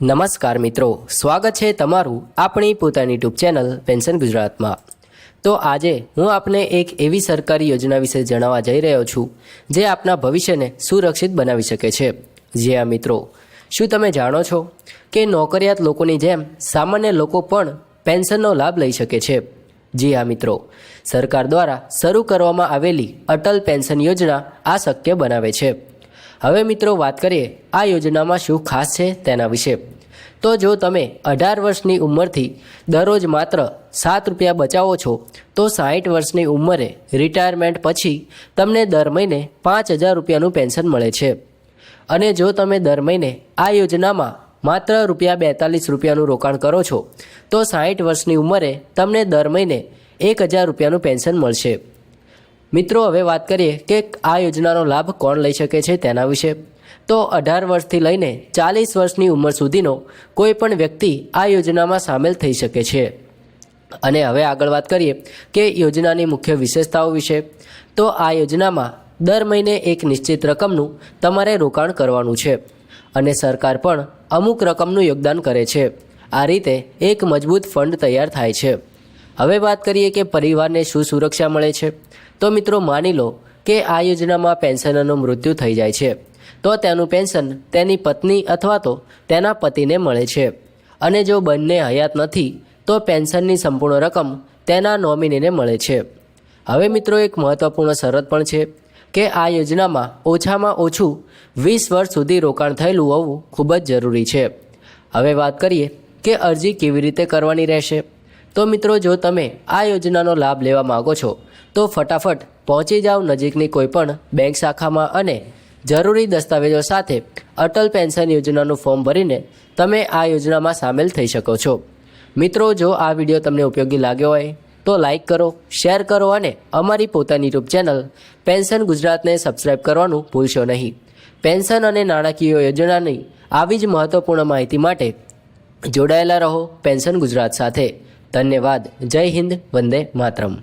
નમસ્કાર મિત્રો, સ્વાગત છે તમારું આપણી પોતાની યુટ્યુબ ચેનલ પેન્શન ગુજરાતમાં। તો આજે હું આપને એક એવી સરકારી યોજના વિશે જણાવવા જઈ રહ્યો છું જે આપના ભવિષ્યને સુરક્ષિત બનાવી શકે છે। જી હા મિત્રો, શું તમે જાણો છો કે નોકરિયાત લોકોની જેમ સામાન્ય લોકો પણ પેન્શનનો લાભ લઈ શકે છે? જી હા મિત્રો, સરકાર દ્વારા શરૂ કરવામાં આવેલી અટલ પેન્શન યોજના આ શક્ય બનાવે છે। હવે મિત્રો વાત કરીએ આ યોજનામાં શું ખાસ છે તેના વિશે। તો જો તમે 18 વર્ષની ઉંમરથી દરરોજ માત્ર 7 રૂપિયા બચાવો છો તો 60 વર્ષની ઉંમરે રિટાયરમેન્ટ પછી તમને દર મહિને 5000 રૂપિયાનું પેન્શન મળે છે। અને જો તમે દર મહિને આ યોજનામાં માત્ર ₹42 રૂપિયાનું રોકાણ કરો છો તો 60 વર્ષની ઉંમરે તમને દર મહિને 1000 રૂપિયાનું પેન્શન મળશે। મિત્રો હવે વાત કરીએ કે આ યોજનાનો લાભ કોણ લઈ શકે છે તેના વિશે। તો 18 વર્ષથી લઈને 40 વર્ષની ઉંમર સુધીનો કોઈ પણ વ્યક્તિ આ યોજનામાં સામેલ થઈ શકે છે। અને હવે આગળ વાત કરીએ કે યોજનાની મુખ્ય વિશેષતાઓ વિશે। તો આ યોજનામાં દર મહિને એક નિશ્ચિત રકમનું તમારે રોકાણ કરવાનું છે અને સરકાર પણ અમુક રકમનું યોગદાન કરે છે। આ રીતે એક મજબૂત ફંડ તૈયાર થાય છે। હવે વાત કરીએ કે પરિવારને શું સુરક્ષા મળે છે। તો મિત્રો માની લો કે આ યોજનામાં પેન્શનરનું મૃત્યુ થઈ જાય છે તો તેનું પેન્શન તેની પત્ની અથવા તો તેના પતિને મળે છે। અને જો બંને હયાત નથી તો પેન્શનની સંપૂર્ણ રકમ તેના નોમિનીને મળે છે। હવે મિત્રો એક મહત્ત્વપૂર્ણ શરત પણ છે કે આ યોજનામાં ઓછામાં ઓછું 20 વર્ષ સુધી રોકાણ થયેલું હોવું ખૂબ જ જરૂરી છે। હવે વાત કરીએ કે અરજી કેવી રીતે કરવાની રહેશે। તો મિત્રો જો તમે આ યોજનાનો લાભ લેવા માગો છો તો ફટાફટ પહોંચી જાઓ નજીકની કોઈપણ બેંક શાખામાં અને જરૂરી દસ્તાવેજો સાથે અટલ પેન્શન યોજનાનું ફોર્મ ભરીને તમે આ યોજનામાં સામેલ થઈ શકો છો। મિત્રો જો આ વિડીયો તમને ઉપયોગી લાગ્યો હોય તો લાઈક કરો, શેર કરો અને અમારી પોતાની યુટ્યુબ ચેનલ પેન્શન ગુજરાતને સબસ્ક્રાઈબ કરવાનું ભૂલશો નહીં। પેન્શન અને નાણાકીય યોજનાની આવી જ મહત્ત્વપૂર્ણ માહિતી માટે જોડાયેલા રહો પેન્શન ગુજરાત સાથે। ધન્યવાદ। જય હિન્દ, વંદે માતરમ।